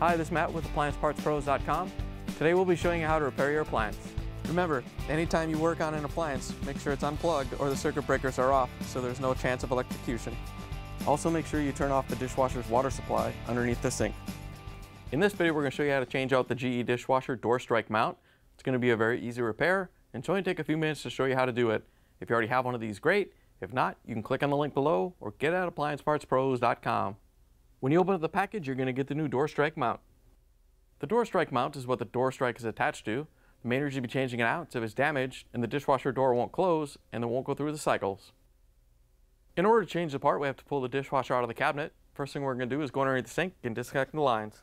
Hi, this is Matt with AppliancePartsPros.com. Today we'll be showing you how to repair your appliance. Remember, anytime you work on an appliance, make sure it's unplugged or the circuit breakers are off so there's no chance of electrocution. Also make sure you turn off the dishwasher's water supply underneath the sink. In this video we're going to show you how to change out the GE Dishwasher Door Strike Mount. It's going to be a very easy repair and it's only take a few minutes to show you how to do it. If you already have one of these, great. If not, you can click on the link below or get it at AppliancePartsPros.com. When you open up the package, you're going to get the new Door Strike Mount. The Door Strike Mount is what the door strike is attached to. The main reason you'll be changing it out is if it's damaged and the dishwasher door won't close and it won't go through the cycles. In order to change the part, we have to pull the dishwasher out of the cabinet. First thing we're going to do is go underneath the sink and disconnect the lines.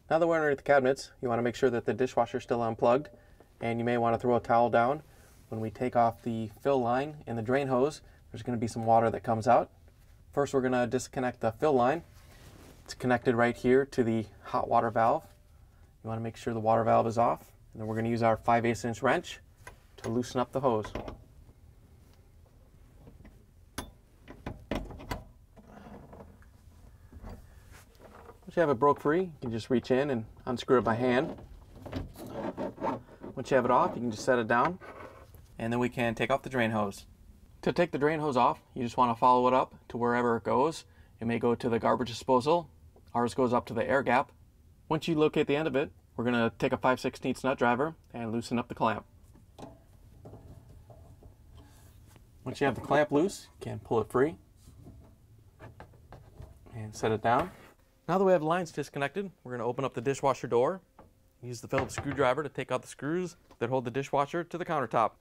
Now that we're underneath the cabinets, you want to make sure that the dishwasher is still unplugged, and you may want to throw a towel down. When we take off the fill line and the drain hose, there's going to be some water that comes out. First, we're going to disconnect the fill line. It's connected right here to the hot water valve. You want to make sure the water valve is off, and then we're going to use our 5/8 inch wrench to loosen up the hose. Once you have it broke free, you can just reach in and unscrew it by hand. Once you have it off, you can just set it down, and then we can take off the drain hose. To take the drain hose off, you just want to follow it up to wherever it goes. It may go to the garbage disposal. Ours goes up to the air gap. Once you locate the end of it, we're going to take a 5/16 nut driver and loosen up the clamp. Once you have the clamp loose, you can pull it free and set it down. Now that we have the lines disconnected, we're going to open up the dishwasher door. Use the Phillips screwdriver to take out the screws that hold the dishwasher to the countertop.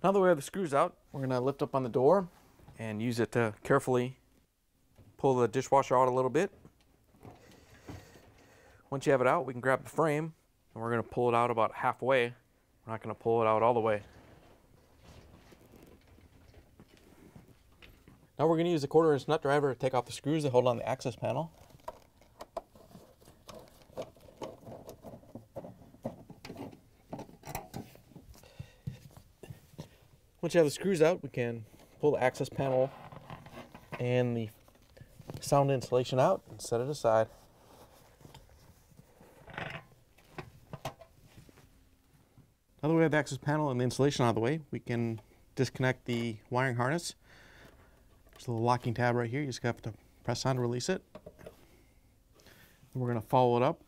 Now that we have the screws out, we're going to lift up on the door and use it to carefully pull the dishwasher out a little bit. Once you have it out, we can grab the frame and we're going to pull it out about halfway. We're not going to pull it out all the way. Now we're going to use the 1/4 inch nut driver to take off the screws that hold on the access panel. Once you have the screws out, we can pull the access panel and the sound insulation out and set it aside. Now that we have the access panel and the insulation out of the way, we can disconnect the wiring harness. There's a little locking tab right here. You just have to press on to release it. And we're going to follow it up,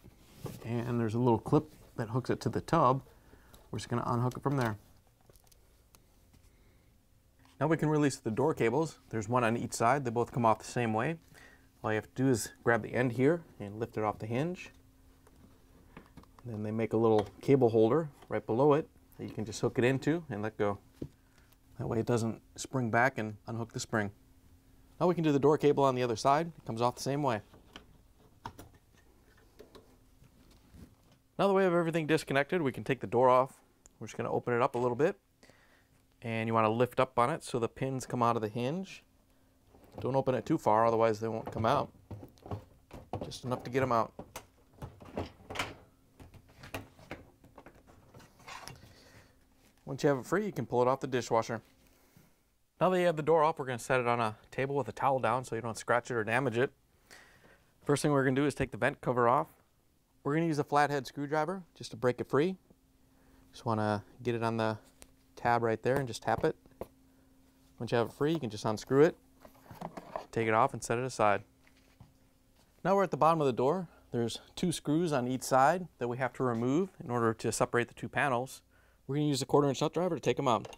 and there's a little clip that hooks it to the tub. We're just going to unhook it from there. Now we can release the door cables. There's one on each side. They both come off the same way. All you have to do is grab the end here and lift it off the hinge. And then they make a little cable holder right below it that you can just hook it into and let go. That way it doesn't spring back and unhook the spring. Now we can do the door cable on the other side. It comes off the same way. Now that we have everything disconnected, we can take the door off. We're just going to open it up a little bit. And you want to lift up on it so the pins come out of the hinge. Don't open it too far, otherwise they won't come out. Just enough to get them out. Once you have it free, you can pull it off the dishwasher. Now that you have the door off, we're going to set it on a table with a towel down so you don't scratch it or damage it. First thing we're going to do is take the vent cover off. We're going to use a flathead screwdriver just to break it free. Just want to get it on the tab right there and just tap it. Once you have it free, you can just unscrew it, take it off and set it aside. Now we're at the bottom of the door. There's 2 screws on each side that we have to remove in order to separate the 2 panels. We're going to use a 1/4 inch nut driver to take them out.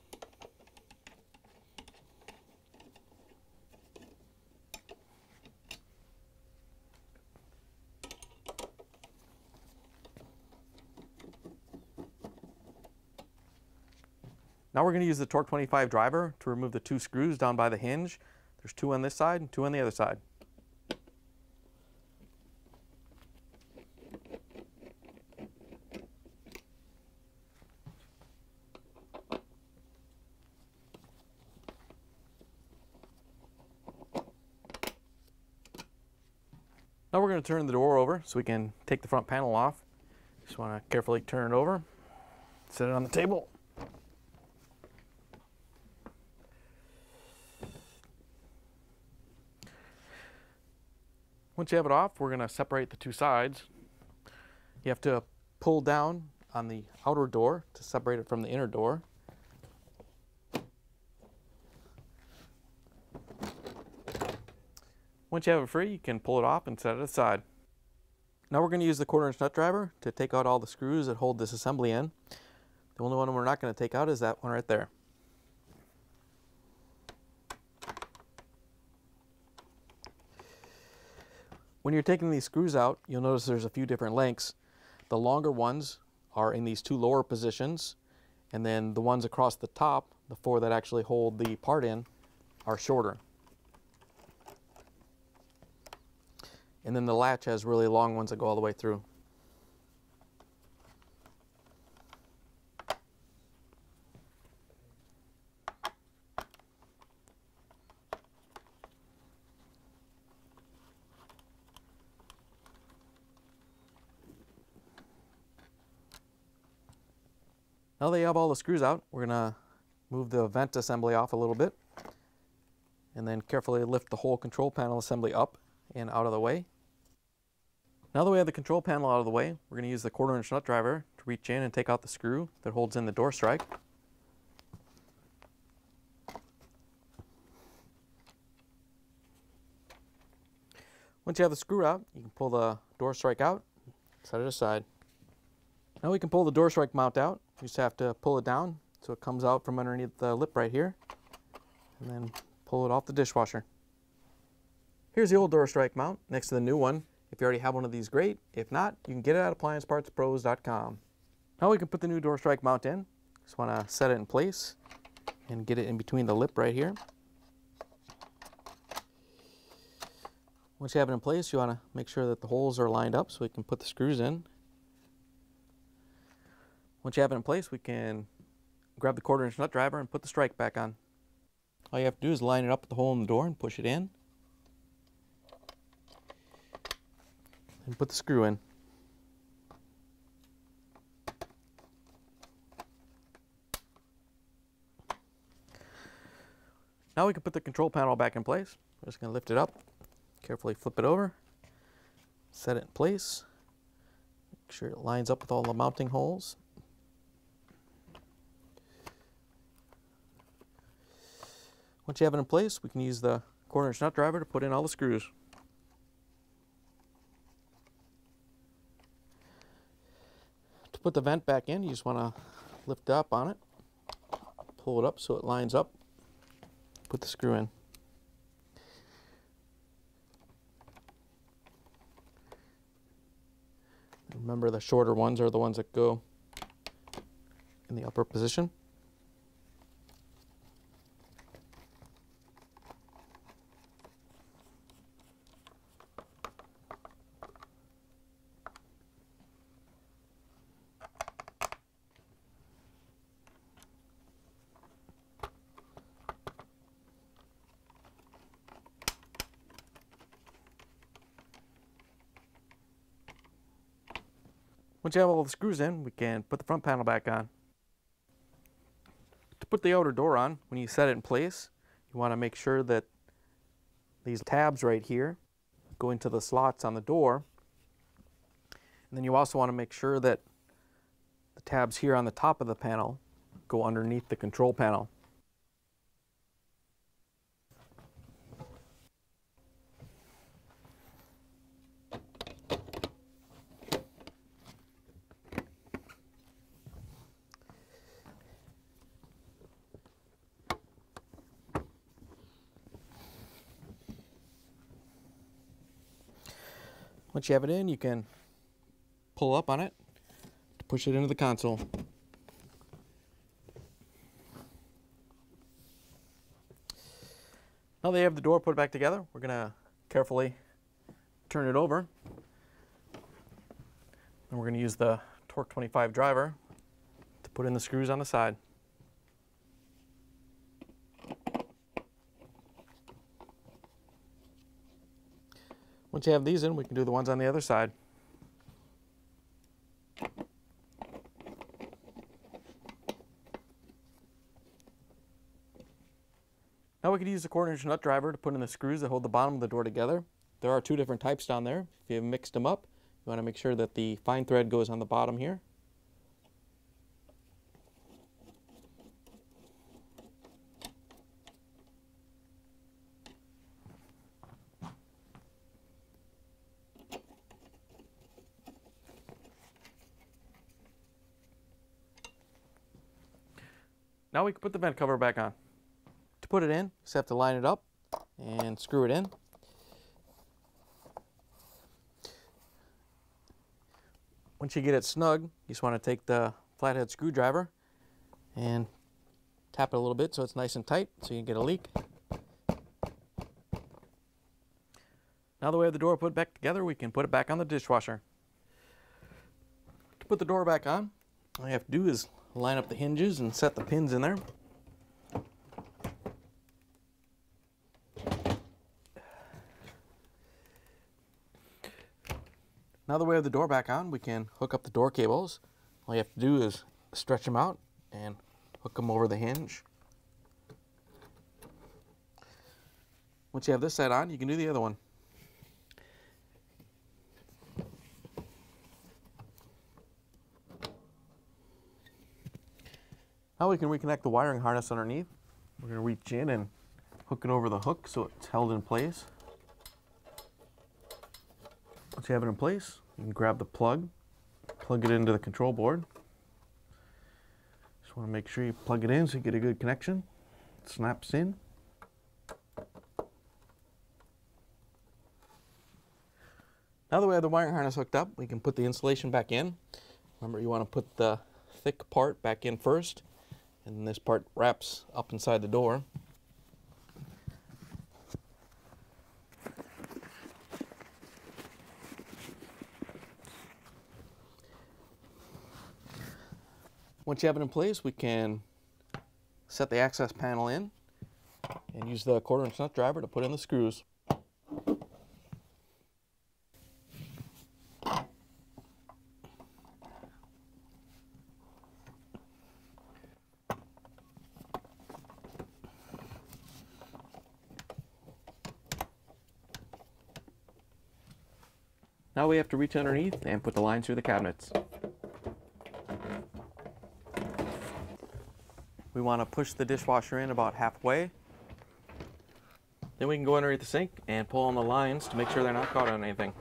Now we're going to use the Torx 25 driver to remove the 2 screws down by the hinge. There's 2 on this side and 2 on the other side. Now we're going to turn the door over so we can take the front panel off. Just want to carefully turn it over, set it on the table. Once you have it off, we're going to separate the two sides. You have to pull down on the outer door to separate it from the inner door. Once you have it free, you can pull it off and set it aside. Now we're going to use the 1/4" nut driver to take out all the screws that hold this assembly in. The only one we're not going to take out is that one right there. When you're taking these screws out, you'll notice there's a few different lengths. The longer ones are in these two lower positions, and then the ones across the top, the 4 that actually hold the part in, are shorter. And then the latch has really long ones that go all the way through. Now that you have all the screws out, we're going to move the vent assembly off a little bit and then carefully lift the whole control panel assembly up and out of the way. Now that we have the control panel out of the way, we're going to use the 1/4" nut driver to reach in and take out the screw that holds in the door strike. Once you have the screw out, you can pull the door strike out, set it aside. Now we can pull the door strike mount out. You just have to pull it down so it comes out from underneath the lip right here, and then pull it off the dishwasher. Here's the old door strike mount next to the new one. If you already have one of these, great. If not, you can get it at appliancepartspros.com. Now we can put the new door strike mount in. Just want to set it in place and get it in between the lip right here. Once you have it in place, you want to make sure that the holes are lined up so we can put the screws in. Once you have it in place, we can grab the 1/4" nut driver and put the strike back on. All you have to do is line it up with the hole in the door and push it in. And put the screw in. Now we can put the control panel back in place. We're just going to lift it up, carefully flip it over, set it in place, make sure it lines up with all the mounting holes. Once you have it in place, we can use the 1/4" nut driver to put in all the screws. To put the vent back in, you just want to lift up on it, pull it up so it lines up, put the screw in. Remember, the shorter ones are the ones that go in the upper position. Once you have all the screws in, we can put the front panel back on. To put the outer door on, when you set it in place, you want to make sure that these tabs right here go into the slots on the door. And then you also want to make sure that the tabs here on the top of the panel go underneath the control panel. Once you have it in, you can pull up on it to push it into the console. Now that you have the door put back together, we're going to carefully turn it over. And we're going to use the Torx 25 driver to put in the screws on the side. Once you have these in, we can do the ones on the other side. Now we could use the 1/4" nut driver to put in the screws that hold the bottom of the door together. There are 2 different types down there. If you have mixed them up, you want to make sure that the fine thread goes on the bottom here. Now we can put the vent cover back on. To put it in, you just have to line it up and screw it in. Once you get it snug, you just want to take the flathead screwdriver and tap it a little bit so it's nice and tight so you can get a leak. Now that we have the door put back together, we can put it back on the dishwasher. To put the door back on, all you have to do is line up the hinges and set the pins in there. Now that we have the door back on, we can hook up the door cables. All you have to do is stretch them out and hook them over the hinge. Once you have this side on, you can do the other one. Now we can reconnect the wiring harness underneath. We're going to reach in and hook it over the hook so it's held in place. Once you have it in place, you can grab the plug it into the control board. Just want to make sure you plug it in so you get a good connection. It snaps in. Now that we have the wiring harness hooked up, we can put the insulation back in. Remember, you want to put the thick part back in first, and this part wraps up inside the door. Once you have it in place, we can set the access panel in and use the 1/4" nut driver to put in the screws. Now we have to reach underneath and put the line through the cabinets. We want to push the dishwasher in about halfway. Then we can go underneath the sink and pull on the lines to make sure they're not caught on anything.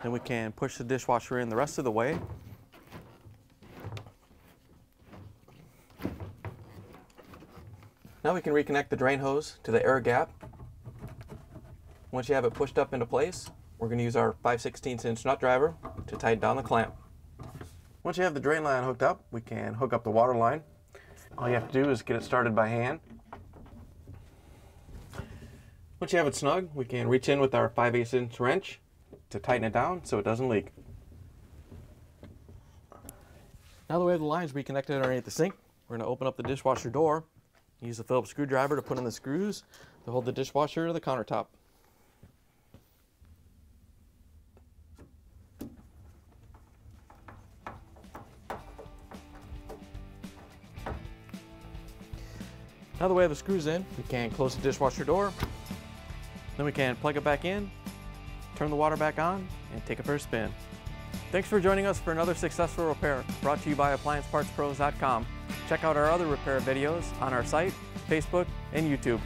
Then we can push the dishwasher in the rest of the way. Now we can reconnect the drain hose to the air gap. Once you have it pushed up into place, we're going to use our 5/16" nut driver to tighten down the clamp. Once you have the drain line hooked up, we can hook up the water line. All you have to do is get it started by hand. Once you have it snug, we can reach in with our 5/8" wrench to tighten it down so it doesn't leak. Now that we have the lines reconnected underneath the sink, we're going to open up the dishwasher door. Use the Phillips screwdriver to put in the screws to hold the dishwasher to the countertop. Now that we have the screws in, we can close the dishwasher door. Then we can plug it back in, turn the water back on, and take it for a spin. Thanks for joining us for another successful repair brought to you by AppliancePartsPros.com. Check out our other repair videos on our site, Facebook, and YouTube.